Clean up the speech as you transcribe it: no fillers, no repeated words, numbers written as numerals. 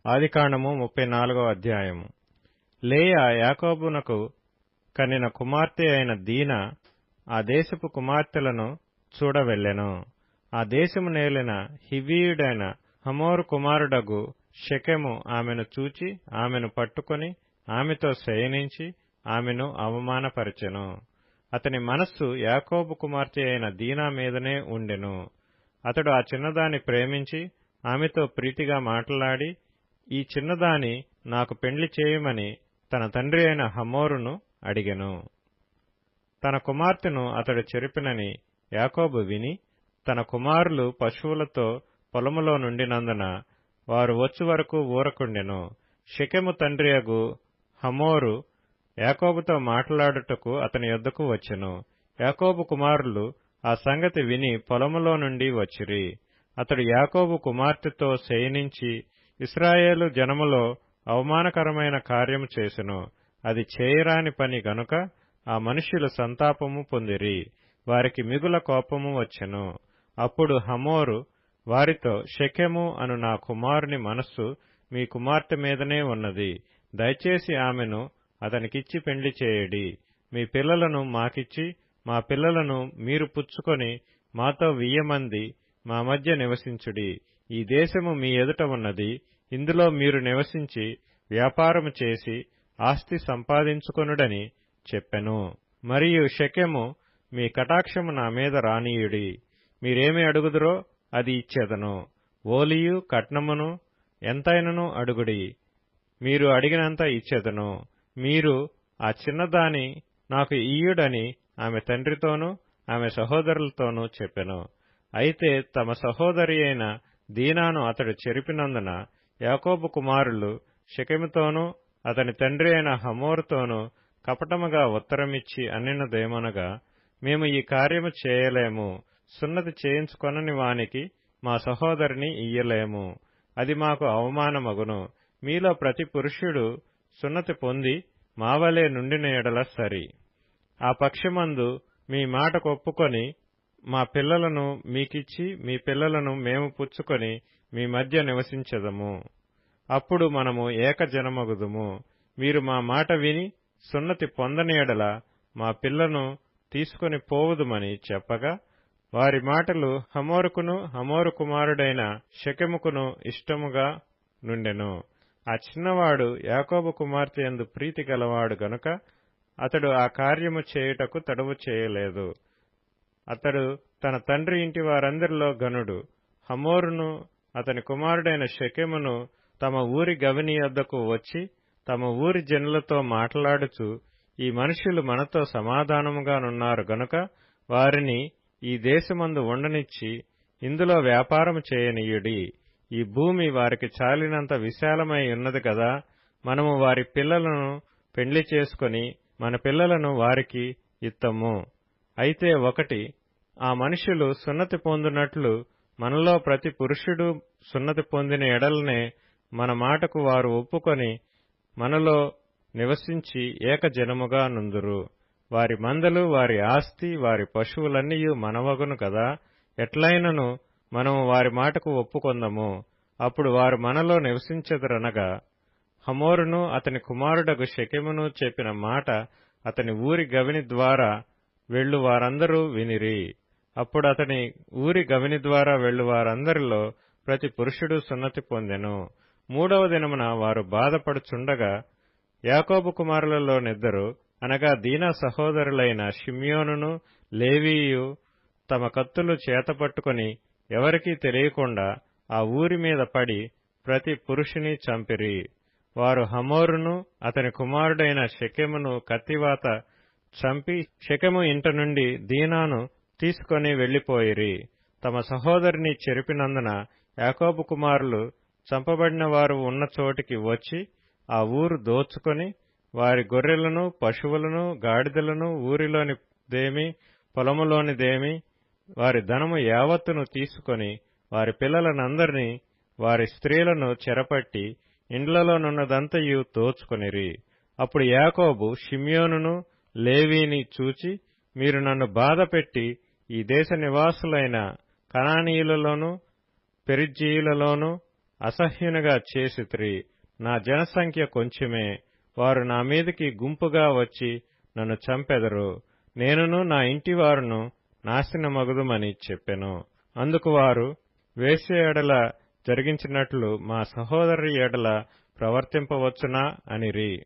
ఆదికాండము 34వ అధ్యాయము. లేయా యాకోబునకు కనిన కుమార్తె అయిన దీనా ఆ దేశపు కుమార్తెలను చూడవెళ్ళెను. ఆ దేశము నేలిన హివ్వీయుడైన హమోరు కుమారుడగు షెకెము ఆమెను చూచి ఆమెను పట్టుకొని ఆమెతో శయనించి ఆమెను అవమానపరచెను. అతని మనస్సు యాకోబు కుమార్తె అయిన దీనా మీదనే ఉండెను. అతడు ఆ చిన్నదాన్ని ప్రేమించి ఆమెతో ప్రీతిగా మాట్లాడి, ఈ చిన్నదాని నాకు పెండ్లి చేయమని తన తండ్రి అయిన హమోరును అడిగెను. తన కుమార్తెను అతడు చెరిపినని యాకోబు విని, తన కుమారులు పశువులతో పొలములో నుండినందున వారు వచ్చు వరకు ఊరకుండెను. షెకెము తండ్రియగు హమోరు యాకోబుతో మాట్లాడుటకు అతని యొద్దకు వచ్చెను. యాకోబు కుమారులు ఆ సంగతి విని పొలములో నుండి వచ్చిరి. అతడు యాకోబు కుమార్తెతో శయనించి ఇశ్రాయేలు జనములో అవమానకరమైన కార్యము చేసెను. అది చేయరాని పని గనుక ఆ మనుష్యులు సంతాపము పొందిరి. వారికి మిగుల కోపము వచ్చెను. అప్పుడు హమోరు వారితో, షెకెము అను నా కుమారుని మనస్సు మీ కుమార్తె మీదనే ఉన్నది. దయచేసి ఆమెను అతనికిచ్చి పెండ్లి చేయడి. మీ పిల్లలను మాకిచ్చి మా పిల్లలను మీరు పుచ్చుకొని మాతో వియ్యమంది మా మధ్య నివసించుడి. ఈ దేశము మీ ఎదుట ఉన్నది. ఇందులో మీరు నివసించి వ్యాపారము చేసి ఆస్తి సంపాదించుకొనుడని చెప్పెను. మరియు షెకెము, మీ కటాక్షము నా మీద రానీయుడి. మీరేమి అడుగుదురో అది ఇచ్చేదను. ఓలియు కట్నమును ఎంతైనను అడుగుడి, మీరు అడిగినంత ఇచ్చేదను. మీరు ఆ చిన్నదాని నాకు ఇయ్యుడని ఆమె తండ్రితోనూ ఆమె సహోదరులతోనూ చెప్పెను. అయితే తమ సహోదరి అయిన దీనాను అతడు చెరిపినందున యాకోబు కుమారులు షెకెముతోనూ అతని తండ్రి అయిన హమోరుతోనూ కపటముగా ఉత్తరమిచ్చి అన్నినదేమనగా, మేము ఈ కార్యము చేయలేము. సున్నతి చేయించుకొనని వానికి మా సహోదరిని ఇయ్యలేము. అది మాకు అవమానమగును. మీలో ప్రతి పురుషుడు సున్నతి పొంది మావలే నుండిన ఎడల సరి. ఆ పక్షమందు మీ మాటకు ఒప్పుకొని మా పిల్లలను మీకిచ్చి మీ పిల్లలను మేము పుచ్చుకొని మీ మధ్య నివసించెదము. అప్పుడు మనము ఏకజనమగుదుము. మీరు మా మాట విని సున్నతి పొందని ఎడల మా పిల్లను తీసుకొని పోవుదుమని చెప్పగా, వారి మాటలు హమోరుకును హమోరు కుమారుడైన షెకెముకును ఇష్టముగా నుండెను. ఆ చిన్నవాడు యాకోబు కుమార్తె యందు ప్రీతి గలవాడు గనుక అతడు ఆ కార్యము చేయుటకు తడవు చేయలేదు. అతడు తన తండ్రి ఇంటి వారందరిలో ఘనుడు. హమోరును అతని కుమారుడైన షెకెమును తమ ఊరి గవిని యొద్దకు వచ్చి తమ ఊరి జనులతో మాట్లాడుచు, ఈ మనుష్యులు మనతో సమాధానముగానున్నారు గనుక వారిని ఈ దేశమందు ఉండనిచ్చి ఇందులో వ్యాపారము చేయనీయుడి. ఈ భూమి వారికి చాలినంత విశాలమై ఉన్నది కదా. మనము వారి పిల్లలను పెండ్లి చేసుకొని మన పిల్లలను వారికి ఇత్తము. అయితే ఒకటి, ఆ మనుష్యులు సున్నతి పొందునట్లు మనలో ప్రతి పురుషుడు సున్నతి పొందిన ఎడలనే మన మాటకు వారు ఒప్పుకొని మనలో నివసించి ఏకజనముగా నుందురు. వారి మందలు, వారి ఆస్తి, వారి పశువులన్నీయు మనవగును కదా. ఎట్లైనను మనము వారి మాటకు ఒప్పుకొందము. అప్పుడు వారు మనలో నివసించెదరనగా హమోరును అతని కుమారుడగు షెకెమును చెప్పిన మాట అతని ఊరి గవిని ద్వారా వెళ్ళు వారందరూ వినిరి. అప్పుడు అతని ఊరి గవిని ద్వారా వెళ్ళు వారందరిలో ప్రతి పురుషుడు సున్నతి పొందెను. 3వ దినమున వారు బాధపడుచుండగా యాకోబు కుమారులలోనిద్దరు, అనగా దీనా సహోదరులైన షిమ్యోనును లేవీయు తమ కత్తులు చేతపట్టుకుని ఎవరికీ తెలియకుండా ఆ ఊరి మీద పడి ప్రతి పురుషుని చంపిరి. వారు హమోరును అతని కుమారుడైన షెకెమును కత్తివాత చంపి షెకెము ఇంట నుండి దీనాను తీసుకొని వెళ్లిపోయిరి. తమ సహోదరిని చెరిపినందున యాకోబు కుమారులు చంపబడిన వారు ఉన్న చోటికి వచ్చి ఆ ఊరు దోచుకొని వారి గొర్రెలను పశువులను గాడిదలను ఊరిలోనిదేమి పొలములోనిదేమి వారి ధనము యావత్తును తీసుకొని వారి పిల్లలనందరినీ వారి స్త్రీలను చెరపట్టి ఇండ్లలోనున్నదంతయు దోచుకొనిరి. అప్పుడు యాకోబు షిమ్యోనును లేవీని చూచి, మీరు నన్ను బాధపెట్టి ఈ దేశ నివాసులైన కనానీయులలోను పెరిజ్జీయులలోను అసహ్యునిగా చేసితిరి. నా జనసంఖ్య కొంచెమే, వారు నా మీదికి గుంపుగా వచ్చి నన్ను చంపెదరు. నేనును నా ఇంటివారును నాశనమగుదుమని చెప్పెను. అందుకు వారు, వేశ్య ఎడల జరిగించినట్లు మా సహోదరి ఎడల ప్రవర్తింపవచ్చునా అనిరి.